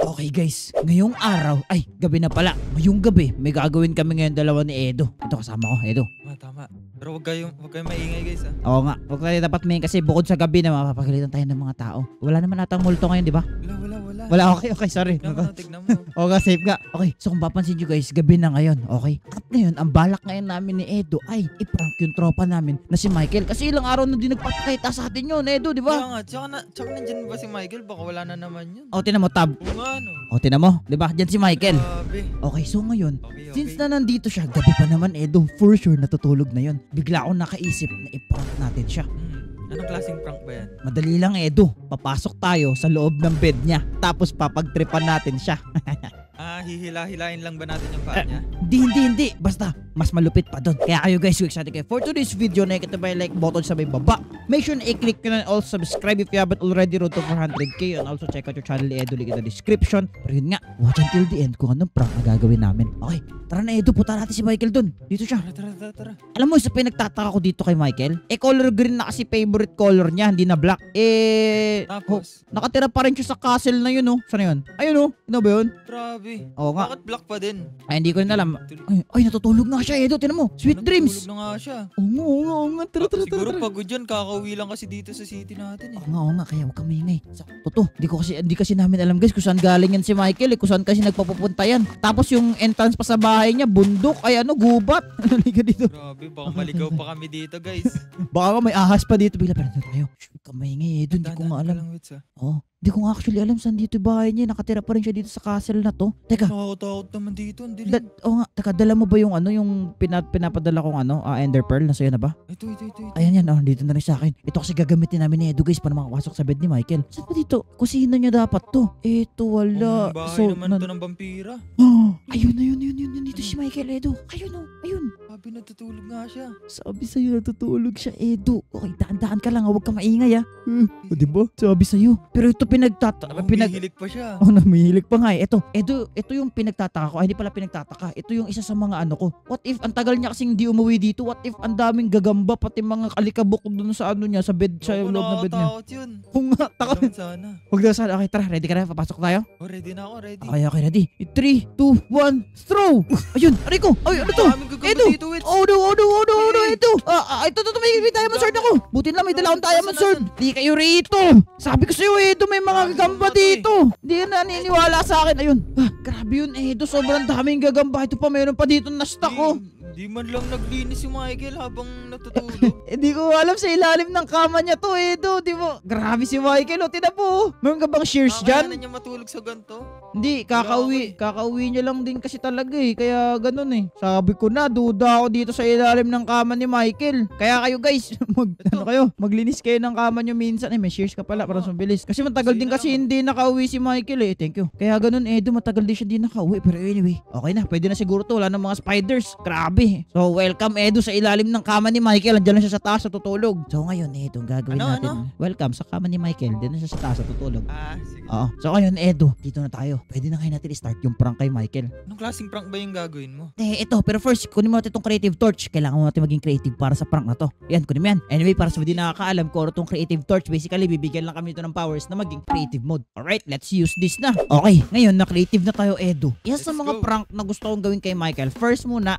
Okay guys, ngayong araw, ay gabi na pala. Ngayong gabi, may gagawin kami ngayon dalawa ni Edo. Ito kasama ko, Edo. Tama. Pero wag kayong maingay guys ah. Oo nga, huwag tayo dapat may kasi bukod sa gabi na mapapagalitan tayo ng mga tao. Wala naman natang multo ngayon, di ba? Wala. Wala, okay, sorry. Tignan mo. Okay, safe ka. Okay, so kung papansin nyo guys, gabi na ngayon, okay? At ngayon, ang balak ngayon namin ni Edo ay i-prank yung tropa namin na si Michael. Kasi ilang araw na din nagpapakita sa atin yun, Edo, di ba? Kaya nga, tsaka nandyan ba si Michael? Baka wala na naman yun. O, tinan mo, Tab. Oo nga ano. O, tinan mo, di ba? Diyan si Michael. Grabe. Okay, so ngayon, Okay. since na nandito siya, gabi pa naman Edo, for sure natutulog na yun. Bigla akong nakaisip na i-prank natin siya. Anong klaseng prank ba yan? Madali lang Edo, papasok tayo sa loob ng bed niya, tapos papagtripan natin siya. Hihila-hilain lang ba natin yung paa niya? Hindi. Basta, mas malupit pa doon. Kaya kayo guys, excited kayo. For today's video, nakikita ba yung like button sa may baba? Make sure na i-click nyo na also subscribe if you haven't already, road to 400k. And also check out your channel ni Edo, link in the description. Pero yun nga, watch until the end kung anong prank na gagawin namin. Okay, tara na Edo, punta natin si Michael doon. Dito siya. Tara. Alam mo, isa pinagtataka ko dito kay Michael, color green na kasi favorite color niya, hindi na black. Tapos? Nakatira pa rin siya sa castle na yun, oh. Saan yun? Ayun, oh. Ano ba yun? Grabe. Oo nga. Bakit black pa din? Ay, hindi ko rin alam. Ay, natutulog na siya, Edo. Tinan mo. Sweet dreams. Natutulog na nga siya. Oo nga. Tara. Siguro pagod yun, kakauwi lang kasi dito sa city natin eh. Oo nga. Kaya huwag kang maingay. Totoo. Hindi kasi namin alam guys kung saan galing yan si Michael, kung saan kasi nagpapupunta yan. Tapos yung entrance pa sa bahay niya, bundok. Ay, gubat. Halika dito. Grabe, baka maligaw pa kami dito guys. Baka may ahas pa dito. Bigla pa rin tayo. Huwag kang maingay, Edo. Hindi ko nga alam. Oo. Hindi ko nga actually alam saan dito yung bahay niya. Nakatira pa rin siya dito sa castle na to. Teka. Nakakatakot naman dito. Oo nga. Teka, dala mo ba yung yung pinapadala kong Ender Pearl? Nasa na ba? Ito. Ayan yan. Dito na rin sa akin. Ito kasi gagamitin namin ni Edo guys para makapasok sa bed ni Michael. Saan pa dito? Kusina niya dapat to. Ito wala. Bahay naman to ng vampira. Ayun. Dito si Michael, Edo. Ayun. Sabi natutulog nga siya. Sabi sa'yo natutulog siya, Edo. Okay, dahan-dahan ka lang. Huwag ka maingay O diba? Sabi sa'yo. Pero ito Humihilig pa siya. Namihilig pa nga eh. Ito yung pinagtataka ko. Ay, hindi pala pinagtataka. Ito yung isa sa mga ko. What if, ang tagal niya kasing hindi umuwi dito. What if, ang daming gagamba, pati mga alikabok dun sa niya, sa bed, sa loob ng bed niya. Nakakatakot yun. Kung nga, takot. Sana. Huwag na sana. Okay, tara. Ready ka na? Papasok tayo? Ready na ako, ready. Okay, ready. 3, 2, 1, throw! Ayun, Rico! Ay, ano to? Edo! Oh no, Edo! Ito, may diamond sword ako! Buti lang, may dala akong diamond sword! Di kayo rito! Sabi ko sa'yo, Edo, may mga gagamba dito! Di ka naniniwala sa akin. Ayun. Grabe yun, Edo. Sobrang daming gagamba. Ito pa, meron pa dito na stock ko. Di man lang naglinis si Michael habang natutulog. Hindi ko alam sa ilalim ng kama niya to, Edo. Di mo? Grabe si Michael, tinan po. Meron ka bang shears dyan? Kaya na niya matulog sa ganito? Hindi, kakauwi niya lang din kasi talaga eh. Kaya ganun eh. Sabi ko na, duda ako dito sa ilalim ng kama ni Michael. Kaya kayo guys, maglinis kayo ng kama niyo minsan. May shears ka pala para mabilis. Kasi matagal din kasi hindi nakauwi si Michael eh. Thank you. Kaya ganun, Edo, matagal din siya hindi nakauwi. Pero anyway, okay na. Pwede na siguro to. Wala ng mga spiders. Grabe. So, welcome Edo sa ilalim ng kama ni Michael. Andiyan lang siya sa taas, tutulog. So, ngayon, Edo, gagawin natin. Welcome sa kama ni Michael. Diyan na siya sa taas, tutulog. Sige. Oo. So, ngayon, Edo, dito na tayo. Pwede na kayo natin i-start yung prank kay Michael. Anong klaseng prank ba yung gagawin mo? Ito. Pero first, kunin mo natin itong creative torch. Kailangan mo natin maging creative para sa prank na to. Yan, kunin mo yan. Anyway, para sa hindi nakakaalam ko itong creative torch, basically, bibigyan lang kami ito ng powers na maging creative mode. Alright, let's use this na. Okay, ngayon, na-creative na tayo, Edo. Isa sa mga prank na gusto kong gawin kay Michael. First muna,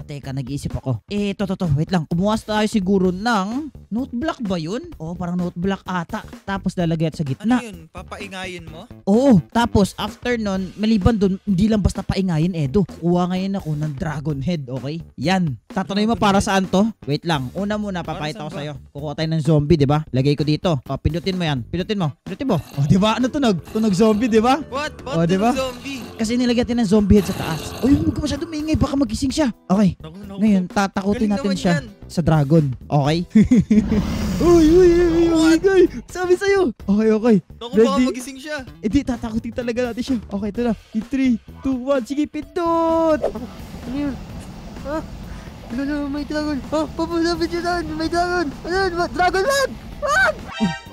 teka, nag-iisip ako. Ito, wait lang. Kumuha tayo siguro ng note block ba yun? Oo, parang note block ata. Tapos lalagay sa gitna. Ano yun? Papaingayin mo? Oo. Tapos, after nun, maliban dun, hindi lang basta paingayin, Edo. Kuha ngayon ako ng dragon head, okay? Yan. Tatanungin mo para saan to? Wait lang. Una muna, papakita ko sa'yo. Kukuha tayo ng zombie, di ba? Lagay ko dito. Pindutin mo yan. Pindutin mo. Di ba? Ano tunog? Tunog zombie, di ba? What? Bakit diba? zombie? Kasi nilagyan natin ng zombie head sa taas. Huwag ka masyado maingay. Baka magising siya. Okay. Ngayon, tatakutin natin siya sa dragon. Okay? Uy, maingay. Sabi sa'yo. Okay. Naku, baka magising siya. Hindi, tatakutin talaga natin siya. Okay, ito na. 3, 2, 1. Sige, pindot. Ano yun? May dragon. Papalapit siya saan. May dragon. Ano yun? Dragon land!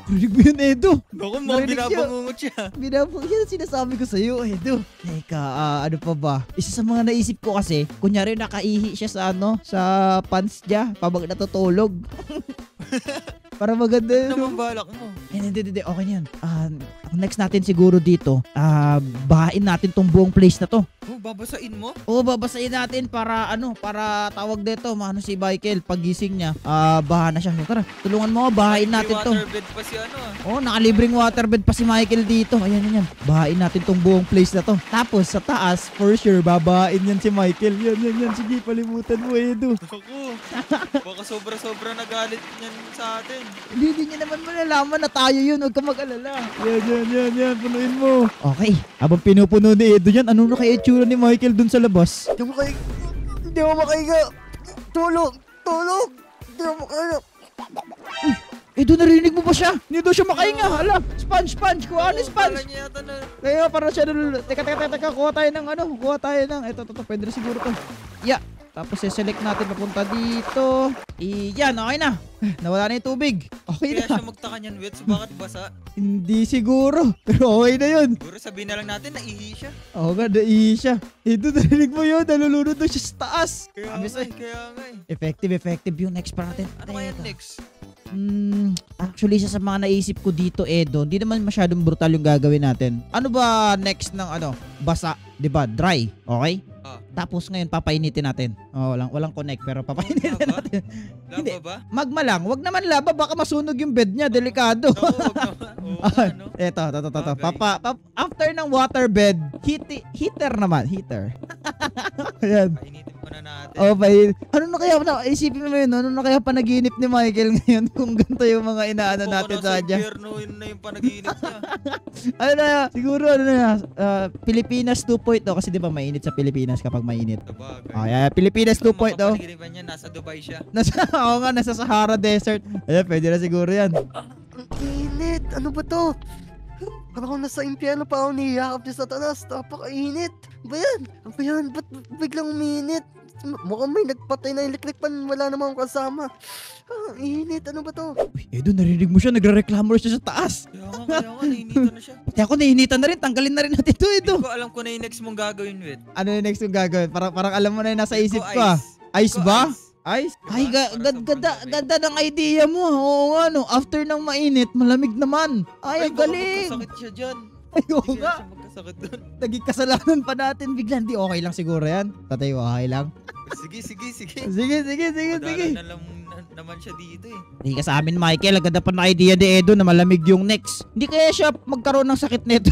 Rinig mo yun, Edo. Naku, mga binabangungot siya. Yan sinasabi ko sa'yo, Edo. Teka, ano pa ba? Isa sa mga naisip ko kasi, kunyari nakaihi siya sa sa pants niya, pabag natutulog. Para maganda yun. Ano naman balak mo? Hindi. Okay na yan. Ang ang next natin siguro dito, bahain natin tong buong place na to. Oh, babasain mo? Oo, babasahin natin para para tawag dito, maano si Michael, pagising niya, baha na siya. So, tara, tulungan mo, bahain natin to. Waterbed pa si ano ah. Oh, nakalibreng waterbed pa si Michael dito. Ayan. Bahain natin tong buong place na to. Tapos, sa taas, for sure, babahain yan si Michael. Yan. Sige, palimutan mo, Edo. Ako. Baka sobra-sobra nagalit niyan sa atin. Hindi niya naman malalaman na tayo yun. Huwag ka mag-alala. Yan. Punuin mo. Okay. Habang pinupuno ni Edo yan, ano na kaya itsura ni Michael dun sa labas? Hindi ako makahiga. Tulog. Hindi ako makahiga. Edo, narinig mo ba siya? Hindi daw siya makahinga. Hala, sponge. Kuha ni sponge. Kala niya yata na. Kaya para siya Teka, kuha tayo ng ito, pwede na siguro to. Yeah. Tapos select natin papunta dito. Iyan, okay na. Nawala na yung tubig. Okay Kaya na. siya magtaka niyan, Wets. Bakit basa? Hindi siguro. Pero okay na yun. Siguro sabihin na lang natin, naihi siya. Oo nga, naihi siya. Ito, narinig mo yun. Nalulunod doon siya sa taas. Kaya Ambis nga, ay. kaya nga eh. Effective yung next pa natin. Ano kaya Teka. next? Actually, isa sa mga naisip ko dito, Edo, hindi naman masyadong brutal yung gagawin natin. Ano ba next ng basa? 'Di ba? Dry. Okay? Ah. Tapos ngayon papainitin natin. Oh, walang connect pero papainitin Lava? natin. Hindi. Lava ba? Magma lang. Wag naman laba, baka masunog yung bed niya, delikado. Oo, wag naman. Oo nga, no? Eto. Okay. After ng waterbed, heater naman, heater. Ayan. Painitin pa na natin. Oh, ano na kaya isipin mo yun, ano na kaya panaginip ni Michael ngayon kung ganito yung mga inaano natin sa kanya? Yun na yung panaginip niya. Ano na, siguro Pilipinas 2.0 kasi di ba mainit sa Pilipinas kapag mainit. Sabagay. Oh, yeah, Pilipinas 2.0. Panaginip niya, nasa Dubai siya. Nasa Sahara Desert. Ayan, pwede na siguro yan. Ang init. Ano ba to? Parang nasa impyerno pa ako niyakap niya sa talas. Napakainit. Ba yan? Ba't biglang uminit? Mukhang may nagpatay na electric pan. Wala namang kasama. Init. Ano ba to? Uy, Edo, narinig mo siya, nagre-reklamo siya sa taas. Kaya nga, nainitan na siya. Pati ako nainitan na rin, tanggalin na rin natin ito, Edo. Hindi ko alam kung na yung next mong gagawin, Wet. Ano yung next yung gagawin? Parang alam mo na yung nasa isip ko, ah. Ice. Ice ba? Ice. Ay, Diba? ay Para ganda ng idea mo. Oo nga, no. After ng mainit, malamig naman. Ay, ang baka galing. magkasakit siya dyan. Ay, oo Hindi nga. kaya siya magkasakit doon. Naging kasalanan pa natin bigla. Hindi, okay lang siguro yan. Tatay, okay lang. Sige. Sige. Madala naman siya dito eh. Hindi ka sa amin, Michael. Ang ganda pa na idea ni Edo na malamig yung next. Hindi kaya siya magkaroon ng sakit nito.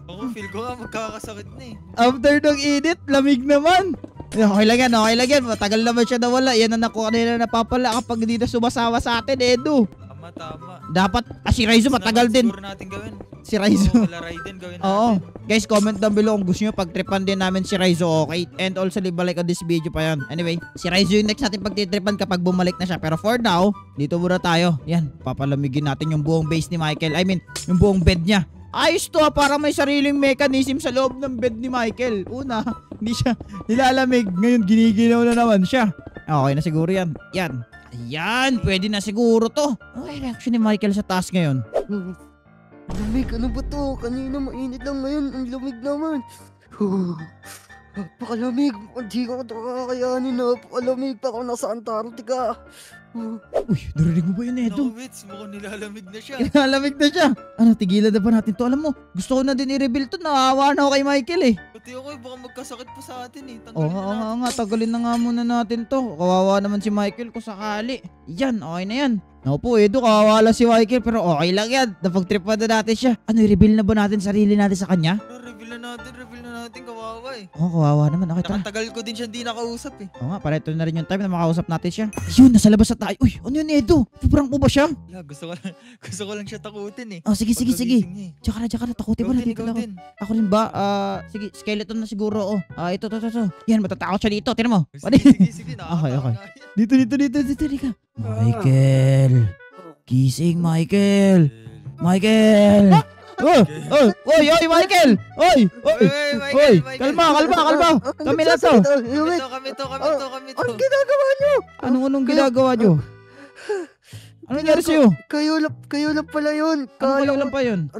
Ako feel ko nga magkakasakit na eh. After ng init, lamig naman. Okay lang yan. Matagal naman siya nawala. Yan ang kanina napapala kapag hindi na sumasawa sa atin, Edo. Tama. Dapat, si Raizo matagal din. Siguro natin gawin. Si Raizo. Oo, kala Raiden gawin natin. Oo. Guys, comment down below kung gusto nyo pagtripan din namin si Raizo, okay? And also, leave a like on this video pa yan. Anyway, si Raizo yung next natin pagtitripan kapag bumalik na siya. Pero for now, dito muna tayo. Yan, papalamigin natin yung buong base ni Michael. I mean, yung buong bed niya. Ayos to, para may sariling mechanism sa loob ng bed ni Michael. Una, hindi siya nilalamig. Ngayon, giniginaw na naman siya. Okay na siguro yan. Ayan, pwede na siguro to. Okay, reaction ni Michael sa task ngayon. Lamig. Ano ba to? Kanina mainit lang ngayon. Ang lamig naman. Napakalamig. Hindi ko ito kakayanin. Napakalamig pa ako nasa Antarctica. Uy, narinig mo ba yun, Edo? Naku, Wits, mukhang nilalamig na siya. Kinalamig na siya. Ano, tigilan na ba natin to? Alam mo, gusto ko na din i-reveal to. Nakawa na ako kay Michael eh. Pati ako eh, baka magkasakit pa sa atin eh. Oo Tanggalin na natin. nga, tagalin na nga muna natin to. Kawawa naman si Michael kung sakali. Yan, okay na yan. Naku po, Edo, kawawa lang si Michael pero okay lang yan. Napag-tripan na natin siya. Ano, i-reveal na ba natin sarili natin sa kanya? Reveal na natin, kawawa eh. Oo, kawawa naman. Okay, tara. Nakatagal ko din siya hindi nakausap eh. Oo nga, para ito na rin yung time na makausap natin siya. Ayun, nasa labas na tayo. Uy, ano yun, Edo? Prank mo ba siya? Yeah, gusto ko lang siya takutin eh. Oh, sige. Pagkagising niya eh. Tsaka na, takutin mo na dito Ikaw lang. din. Ako rin ba? Sige, skeleton na siguro. Ito. Yan, matatakot siya dito. Tira mo. Sige. Okay. Dito. Ka. Michael. Gising, Michael. Oy, Michael. Oy. Kalma. Kami lang to. Kami to. Ang ginagawa nyo? Anong ginagawa nyo? Ano nangyari sa'yo? Kayo lang pala yun. Ano lang pa yun?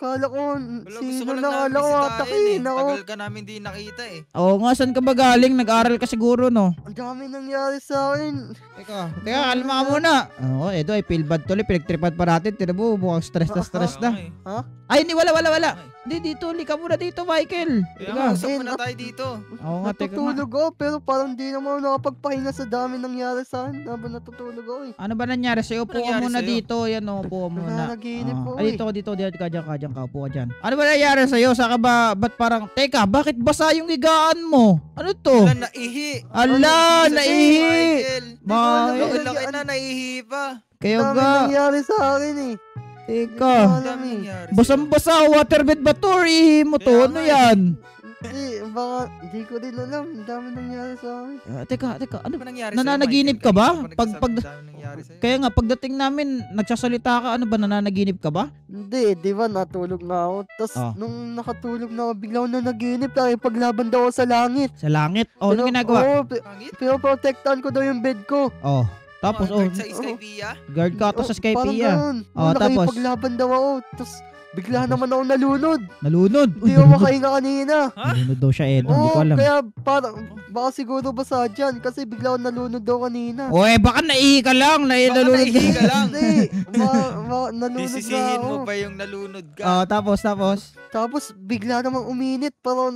Kala ko, Wala, gusto ko sino lang na namin kala ko bisitahin atakin ako. Tagal ka namin di nakita eh. Oo nga, saan ka ba galing? Nag-aral ka siguro, no? Ang dami nangyari sa akin. Teka, kalma ka muna. Oo, edo ay feel bad tuloy. Pinagtripan pa natin. Tira mo, mukhang stress na stress na. Kaya nga eh. Ay, hindi, wala. Hindi, dito. Lika muna dito, Michael. Kaya Teka. nga, usap muna tayo dito. Oo nga, teka nga. Natutulog ako, pero parang di naman ako nakapagpahinga sa dami nangyari sa akin. Habang natutulog ako eh. Ano ba nangyari sa'yo? Upo ka nangyari muna sa'yo? dito. Yan, upo ka muna. Nananaginip Ah. po Ay, eh. dito. Diyan ka, upo ka dyan. Ano ba nangyari sa'yo? Saka ba, ba't parang, teka, bakit basa yung higaan mo? Ano to? Wala, naihi. Ala, Jesus, naihi! Michael. Michael. Laki na, naihi pa. Kaya Ang dami nga, nangyari sa akin eh. teka. Ang dami nangyari. Basang-basa, waterbed ba to? Or ihi mo to? Kaya Ano nga eh. yan? Hindi, baka, di ko din alam. Ang dami nangyari sa akin. Teka, ano? Ano ba nangyari Nananaginip sa'yo, ka ba? Michael? Pag- Kanina pa nagsasabi, ang dami nangyari sa'yo. Kaya nga, pagdating namin, nagsasalita ka, ano ba, nananaginip ka ba? Hindi, di ba natulog na ako. Tapos Oh. nung nakatulog na ako, bigla ako nanaginip. Kaya paglaban daw ako sa langit. Sa langit? Oh, ano Pero- ginagawa? Oo, Pangit. pero protektahan ko daw yung bed ko. Oh, tapos, Guard sa Skypia. guard ka to sa Parang Skypia. ganun. Oh, tapos? Nakipaglaban daw ako. Tapos bigla naman ako nalunod. Nalunod. Hindi ako makahinga kanina. Ha? Nalunod daw siya, Edo. Hindi ko Oo, alam. kaya parang, baka siguro basa dyan. Kasi bigla ako nalunod daw kanina. O, baka naihi ka lang. Baka Nalunod naihi ka lang. Hindi, nalunod na Sisisihin ako. mo pa yung nalunod ka. Oh, tapos. Tapos bigla namang uminit. Parang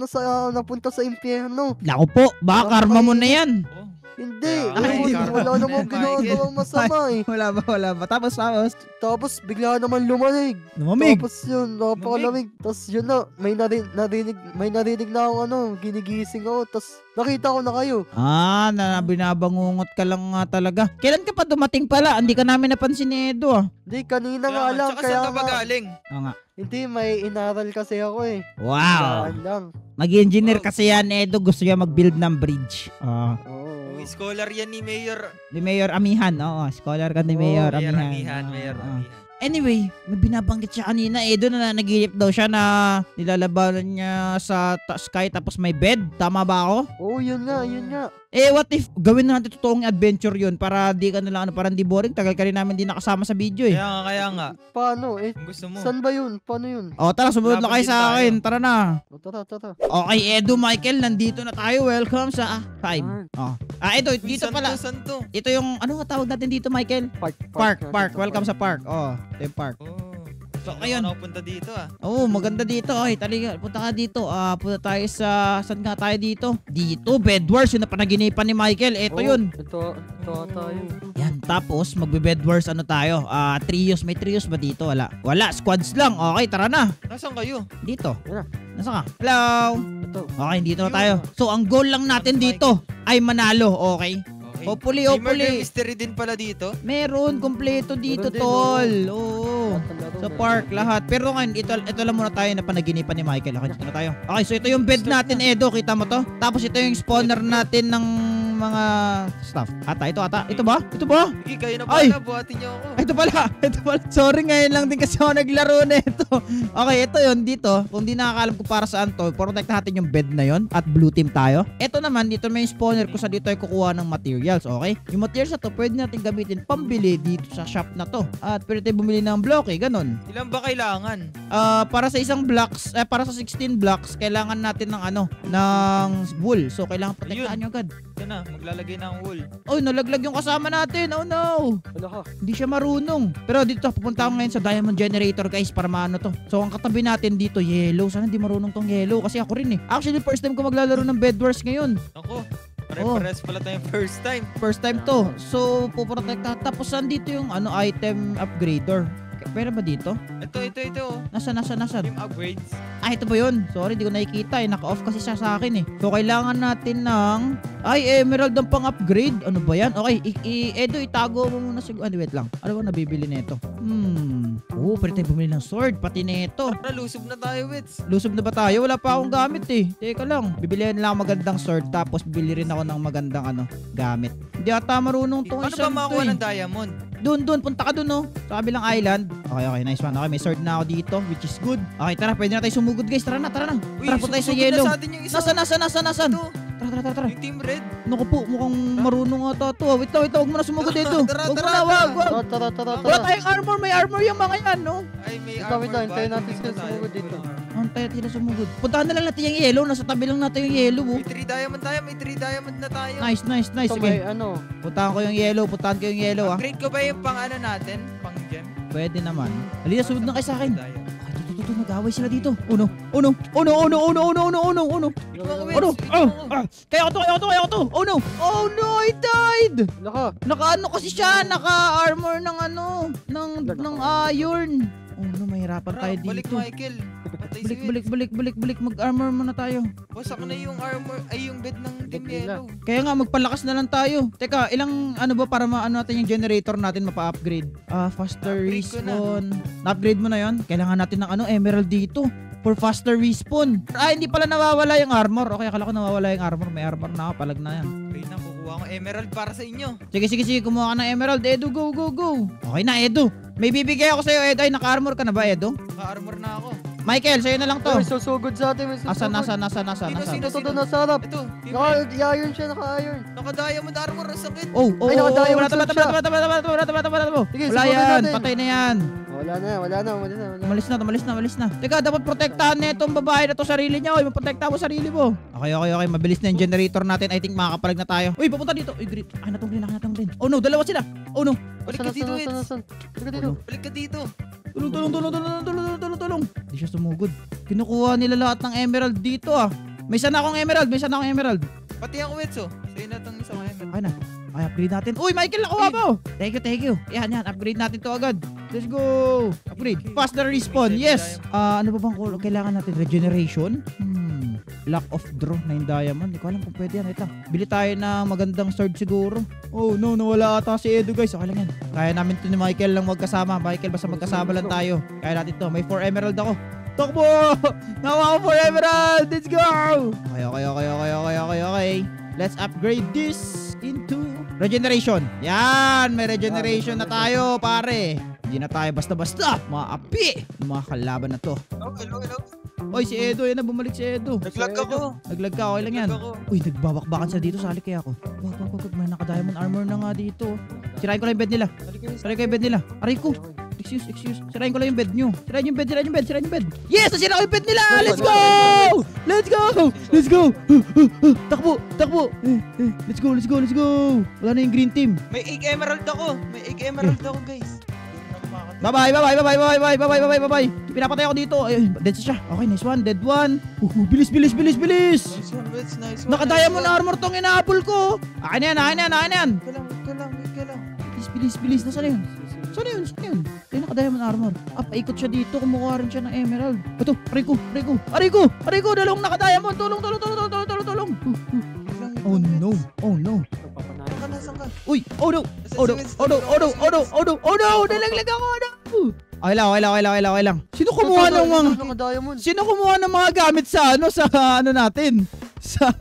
napunta sa impyerno. Naku po, baka karma mo na yan. Oh. Hindi, Kaya nga, hindi wala mo namang na, ginagawang masama eh. Wala ba? Tapos. Tapos bigla naman lumanig. Lumamig. Tapos yun, napakalamig. Tapos yun na, may narinig na ako ginigising ako. Tapos nakita ko na kayo. Ah, binabangungot ka lang nga talaga. Kailan ka pa dumating pala? Hindi ka namin napansin ni Edo, ah. Hindi, kanina nga lang. Tsaka Kaya saan ka ba nga, galing? Oo nga. hindi, may inaral kasi ako eh. Wow. Daan lang. Mag-engineer kasi yan, Edo. Gusto niya mag-build ng bridge. Oo. Scholar yan ni Mayor. Ni Mayor Amihan. Oo, scholar ka ni Mayor Mayor Amihan. Amihan. Oo. Anyway, may binabanggit siya kanina, Edo, na nanaginip daw siya na nilalabanan niya sa sky tapos may bed. Tama ba ako? Oo, yun nga, yun nga. Eh, what if gawin na natin totoong adventure yun para di ka na lang, para di boring. Tagal ka rin namin di nakasama sa video eh. Kaya nga. Paano? Eh, Kung gusto mo. saan ba yun? Paano yun? O, tara, sumunod na Laban kayo din sa tayo. akin. Tara na. O, tara. Okay, Edo, Michael, nandito na tayo. Welcome sa Time. Oh. Edo, dito pala. Saan to? Ito yung, ano nga tawag natin dito, Michael? Park. Welcome sa park. Oh, ito yung park. Oh. So, Hindi ayun. ako napunta dito ah. Oo, maganda dito. Ay, taliga. Punta ka dito. Punta tayo sa... Saan nga tayo dito? Dito, Bedwars. Yung napanaginipan ni Michael. Ito yun. Ito tayo. Yan. Tapos, magbe-Bedwars ano tayo? Trios. May trios ba dito? Wala. Squads lang. Okay, tara na. Nasaan kayo? Dito. Yan. Nasaan ka? Hello? Ito. Okay, dito na tayo. So, ang goal lang natin dito ay manalo. Okay? Okay. Hopefully, May murder hopefully. mystery din pala dito. Meron. Kompleto dito, Meron din, tol. Oo. Laro, Sa park, lahat. Pero ngayon, ito lang muna tayo na panaginipan ni Michael. Okay, dito na tayo. Okay, so ito yung bed natin, Edo. Kita mo to? Tapos ito yung spawner natin ng mga stuff. Ito ba? Sige, kayo na Ay! pala. Buhatin niyo ako. Ay, ito pala. Sorry, ngayon lang din kasi ako naglaro na ito. Okay, ito yun dito. Kung di nakakalam ko para saan to, protect natin yung bed na yon at blue team tayo. Ito naman, dito may spawner ko sa dito ay kukuha ng materials, okay? Yung materials na to, pwede natin gamitin pambili dito sa shop na to. At pwede tayo bumili ng block, ganun. Ilan ba kailangan? Para sa isang blocks, para sa 16 blocks, kailangan natin ng ng wool. So, kailangan protektahan nyo agad. Ito na, maglalagay ng wool. Oh, nalaglag yung kasama natin. Oh no! Wala ka. Hindi siya marunong. Pero dito, pupunta ako ngayon sa diamond generator, guys, para maano to. So, ang katabi natin dito, yellow. Sana hindi marunong tong yellow. Kasi ako rin eh. Actually, first time ko maglalaro ng Bed Wars ngayon. Ako, pare-pares pala tayong first time. First time to. So, puprotekta. Tapos, nandito yung item upgrader. Pwede ba dito? Ito. Nasaan? Yung upgrades. Ito ba yun? Sorry, di ko nakikita eh. Naka-off kasi siya sa akin eh. So, kailangan natin ng... emerald ang pang-upgrade. Ano ba yan? Okay, Edo, itago mo muna siguro. Wait lang. Ano ba nabibili nito? Pwede tayo bumili ng sword. Pati nito. Tara, lusob na tayo, Wits. Lusob na ba tayo? Wala pa akong gamit eh. Teka lang. Bibili lang ako magandang sword. Tapos, bibili rin ako ng magandang gamit. Hindi ata marunong tong Paano ba isang to makakuha eh. ng diamond? Doon, punta ka doon, no? Sa kabilang island. Okay, nice one. Okay, may sword na ako dito, which is good. Okay, tara, pwede na tayo sumugod, guys. Tara na. Uy, Tara, punta tayo sa sumugod yellow. na sa atin yung isa. Nasaan? Ito. Tara. Yung team red. Naku po, mukhang marunong ata to. Wait lang, huwag mo na sumugod dito. Tara, Huwag mo tara, na, wag. Tara. Wala tayong armor, may armor yung mga yan, no? Ay, may Ikaw, armor wait lang, ba? hintayin natin Tingnan sila tayo, sumugod dito. walang armor. Ang tayo sila sumugod. Puntahan na lang natin yung yellow. Nasa tabi lang natin yung yellow, oh. May 3 diamond tayo, may 3 diamond na tayo. Nice. Ito may Sige, ano. puntahan ko yung yellow. Puntahan ko yung yellow, ah. Upgrade ko ba yung pang ano natin? Pang gem? Pwede naman. Halina, sunod na kayo sa akin. Tayo. Ay, ito, nag-away sila dito. Uno. Kaya ko to. Oh no, I died. Naka-ano kasi siya, naka-armor ng ano, ng iron. Oh no, mahirapan tayo Tara, balik dito. Michael. Patay si Wits. Balik. Mag-armor muna tayo. Wasak na yung armor, ay yung bed ng team yellow. Kaya nga, magpalakas na lang tayo. Teka, ilang ano ba para maano natin yung generator natin mapa-upgrade? Faster Upgrade ko na. respawn. Na-upgrade mo na yon? Kailangan natin ng emerald dito. For faster respawn. Hindi pala nawawala yung armor. Okay, akala ko nawawala yung armor. May armor na ako, palag na yan. Okay na, kukuha ko emerald para sa inyo. Sige, kumuha ka ng emerald. Edo, go. Okay na, Edo. May bibigay ako sa'yo, Edo. Ay, naka-armor ka na ba, Edo? Naka-armor na ako. Michael, sa'yo na lang to. May susugod sa atin. May susugod. Nasa. Sino? Ito doon nasa harap. Ito, team red. Naka-iron siya, naka-iron. Naka-diamond armor, ang sakit. Oh, Ay, naka-diamond wala sword siya. Sige, Wala subukan yan, natin. patay na yan. Wala na. Umalis na. Teka, dapat protektahan na itong babae na to sarili niya. Oy, maprotektahan mo sarili mo. Okay. Mabilis na yung generator natin. I think makakapalag na tayo. Uy, papunta dito. Uy, green. Ay, natong green. Oh no, dalawa sila. Oh no. Balik ka dito, Wits. Balik ka dito. Balik ka dito. Tulong. Hindi siya sumugod. Kinukuha nila lahat ng emerald dito, ah. May isa na akong emerald. Pati ako, Wits, oh. Sa'yo na itong isang emerald. Okay na. Ay, upgrade natin. Uy, Michael, nakuha mo. Thank you. Yan. Upgrade natin to agad. Let's go. Upgrade. Faster respawn. Yes. Ano ba bang kailangan natin? Regeneration? Lack of draw. 9 diamond. Hindi ko alam kung pwede yan. Ito. Bili tayo na magandang sword siguro. Oh no, nawala ata si Edo, guys. Okay lang yan. Kaya namin to ni Michael lang magkasama. Michael, basta magkasama lang tayo. Kaya natin to. May 4 emerald ako. Takbo! Nawa ko 4 emerald! Let's go! Okay. Let's upgrade this into regeneration. Yan! May regeneration na tayo, pare. Hindi na tayo basta-basta maapi ng mga kalaban na to. Hello. Oy, si Edo. Yan na, bumalik si Edo. Naglag ako. Naglag ka, okay lang yan. Naglag ako. Uy, nagbabakbakan sila dito. Sali kaya ako. Wag. May naka-diamond armor na nga dito. Sirain ko lang yung bed nila. Aray ko. Excuse. Sirain ko lang yung bed nyo. Sirain yung bed. Yes! Nasira ko yung bed nila! Let's go! Takbo! Let's go! Wala na yung green team. May 8 emerald ako, guys. Bye. Pinapatay ako dito. Ay, dead siya. Okay, nice one. Dead one. Bilis. Nice one, Wits. Nice one. Naka-diamond armor tong inaapol ko. Akin na yan. Wait ka lang. Bilis. Nasaan yun? Ay, naka-diamond armor. Paikot siya dito. Kumukuha rin siya ng emerald. Ito, aray ko. Dalawang naka-diamond. Tulong. Oh no. Nasaan ka? Uy, oh no. Nalaglag ako. Okay lang. Sino kumuha ng mga gamit sa natin? Sa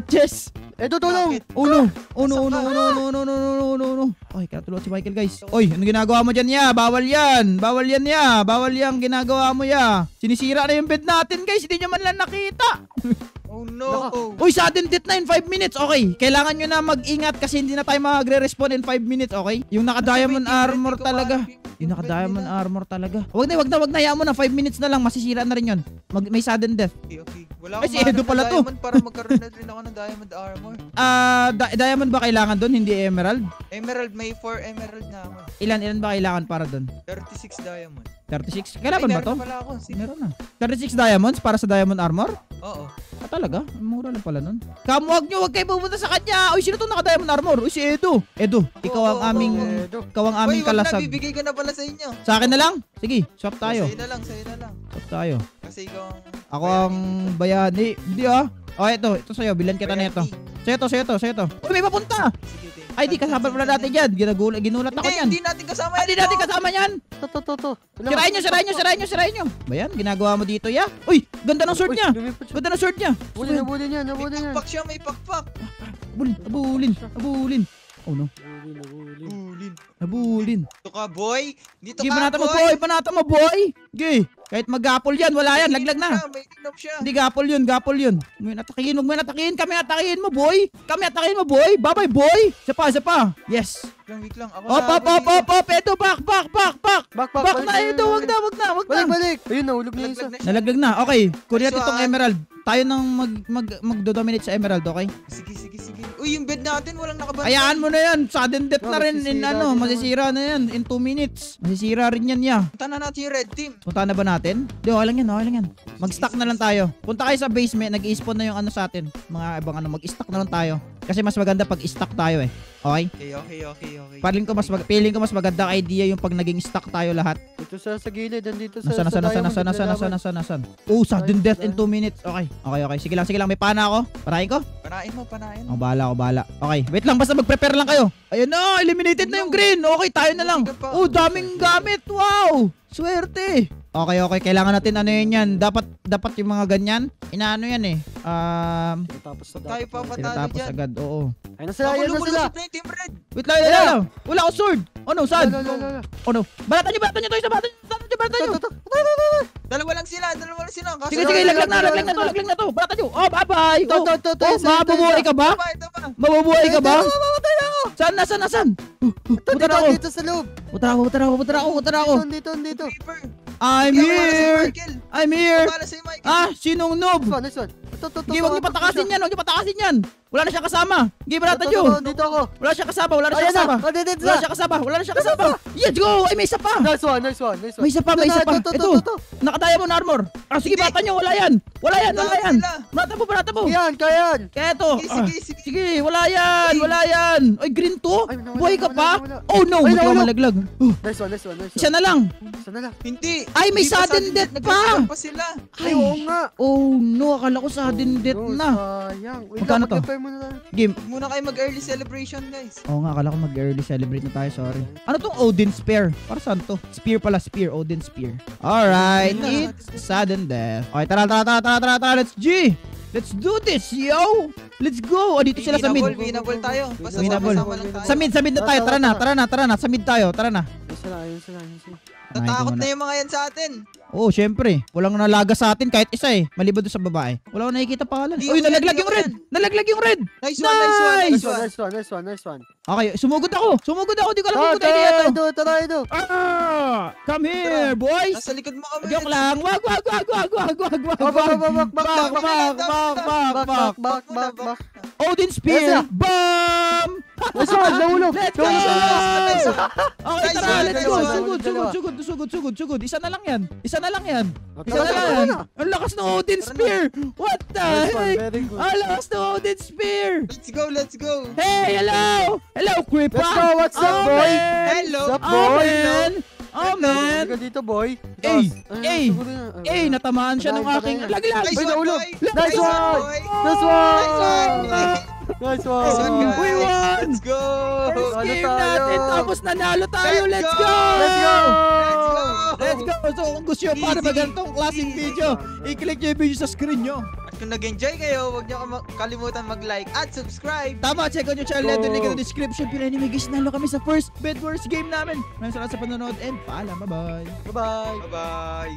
chest. Edo, tulong! Oh no. Okay, kaya tulungan si Michael, guys. Oy, ano ginagawa mo dyan, ya? Bawal yan, ya. Bawal yang ginagawa mo, ya. Sinisira na yung bed natin, guys. Hindi nyo man lang nakita. Oh no. Uy, sudden death na in 5 minutes. Okay, kailangan nyo na mag-ingat kasi hindi na tayo magre-respawn in 5 minutes, okay? Yung naka-diamond armor talaga. Wag na, hayaan mo na. 5 minutes na lang, masisira na rin yun. May sudden death. Okay. Wala Ay, akong si Edo manang pala to. diamond para magkaroon na rin ako ng diamond armor. Diamond ba kailangan doon, hindi emerald? Emerald, may 4 emerald na ako. Ilan ba kailangan para doon? 36 diamond. 36? Kailangan ba to? Meron pala ako. Sige. Meron na. 36 diamonds para sa diamond armor? Oo. Talaga? Mura lang pala nun. Kamuwag nyo, huwag kayo pumunta sa kanya. Uy, sino itong naka-diamond armor? Uy, si Edo. Ikaw ang aming Uy, wag na, kalasag. bibigay ko na pala sa inyo. Sa akin na lang? Sige, swap tayo. Sa'yo na lang. Swap tayo. Kasi ikaw ang... Ako ang bayani. Hindi ah. Okay, ito sa'yo. Bilan kita na ito. Sa'yo to. Uy, may papunta. Sige, Dave. Ay, di kasama pala natin dyan. Ginulat ako yan. Hindi natin kasama Ay, di natin kasama yan. To. Sirain nyo. Bayan, ginagawa mo dito, ya. Uy, ganda ng sword niya. Nabuli niya. May pakpak siya, may pakpak. Abulin. Oh no. Nabulin. Dito ka, boy. Dito Sige, ka, panata mo, boy. Panata mo, boy. Sige. Kahit mag-gapol yan, wala yan, laglag na. May inom siya. Hindi, gapol yun. Huwag mo yun atakihin. Kami atakihin mo, boy. Bye-bye, boy. Isa pa. Yes. Wait lang. Ako Op. Edo, back. Back na, Edo. Wag na. Balik. Ayun, nahulog na yung isa. Nalaglag na. Okay, kunin natin Nice itong one. emerald. Tayo nang magdo-dominate sa emerald, okay? Sige. Uy, yung bed natin walang nakabantay. Hayaan mo na yan. Sudden death na rin. Masisira din naman. Masisira na yan. In 2 minutes. Masisira rin yan, ya. Punta na natin yung red team. Punta na ba natin? Di, okay lang yan. Mag-stack na lang tayo. Punta kayo sa basement, nag-i-spawn na yung ano sa atin. Mga ibang ano, mag-stack na lang tayo. Kasi mas maganda pag stack tayo eh. Okay? Okay. Feeling ko mas maganda idea yung pag naging stack tayo lahat. Dito sa gilid, nandito sa Nasaan? Oh, sudden death in 2 minutes. Okay. Sige lang. May pana ako. Parahin ko? Panain mo. Ako bahala. Okay. Wait lang, basta mag-prepare lang kayo. Ayun na, eliminated na yung green. Okay, tayo na lang. Oh, daming gamit. Wow! Swerte. Okay. Kailangan natin ano yan. Dapat yung mga ganyan. Inaano yan eh. Tapos na Tayo pa patalo Tinatapos dyan. agad. Oo. Ayun na sila. Lumusot na yung team red. Wait lang. Wala akong sword. Ano, saan? Lala. Ano? Balatan nyo to. Balatan nyo. Dalawa lang sila. Kaso Sige, laglag na to. Balatan nyo. Oh, bye-bye. Mabubuhay ka ba? Ito pa. Mabubuhay ka ba? Saan? Punta na ako. Dito sa loob. Punta na ako. Dito. Paper. I'm here. Para sa'yo, Michael. Sinong noob? Nice one. Hindi, huwag niyo patakasin yan. Wala na siya kasama. Hindi, balatan nyo. Dito ako. Wala siya kasama. Wala na siya kasama. Let's go. Ay, may isa pa. Nice one. May isa pa. Ito. Naka-diamond armor. Sige, bata nyo. Wala yan. Barata mo. Kayan. Kaya ito. Sige. Sige, wala yan. Ay, green to? Ay, nawala, Buhay ka pa? nawala. Oh no, Ay, buti ka nawala. malaglag. Nice one. Isa na lang. Hindi. Ay, may Hindi pa sudden death pa. nag-repair pa sila. Ay, oo nga. Oh no, akala ko sudden death na. Sayang. Wait Magkano lang, to? mag-repair muna tayo. Game. Huwag muna kayo mag-early celebration, guys. Oo nga, akala ko mag-early celebrate na tayo, sorry. Ano tong Odin Spear? Para saan to? Spear, Odin Spear. Alright, it's sudden death. Okay, tara, let's do this, yo! Let's go! Dito sila sa mid. Winnable tayo. Basta Winnable. sama-sama lang tayo. Sa mid na tayo, tara na. Sa mid tayo, tara na. Ayun sila. Natakot na yung mga yan sa atin. Oo, syempre. Walang nalaga sa atin kahit isa eh. Maliban doon sa babae. Wala akong nakikita pangalan. Di Uy, ako yan, nalaglag di yung ako red. yan. Nalaglag yung red. Nice one. Nice one. Okay, sumugod ako. Di ko alam kung tayo ito. Tara, ito. Come here, boys. Nasa likod mo kami. Joke lang. Wag. Back. Odin Spear. Bam! Nice one, nahulog. Let's go! Nice one. Okay, Nice tara, one, let's nice go. one. Sugod. Isa na lang yan. Isa na lang yan. Tara. Ang lakas ng Odin Spear. What the Nice one, heck? very good. Ang lakas ng Odin Spear. Let's go. Hey, hello, Creeper. Let's go, what's up, boy? Hello. What's up, boy? Oh, man. Halika dito, boy. Natamaan siya ng aking laglag. Nice Ay, one, nahulog. boy. Nice one. boy. Nice one. Nice one, guys. We won. Let's go. First Ano game tayo? natin, tapos nanalo tayo. Let's go! Let's go! So kung gusto nyo para Easy. ba ganitong klaseng video, i-click nyo yung video sa screen nyo. At kung nag-enjoy kayo, huwag niyo kalimutan mag-like at subscribe. Tama, check out yung channel natin, link in the description. Pinanimig guys, nalo kami sa first Bed Wars game namin. Maraming salamat sa panonood and paalam, bye-bye. Bye-bye. Bye-bye.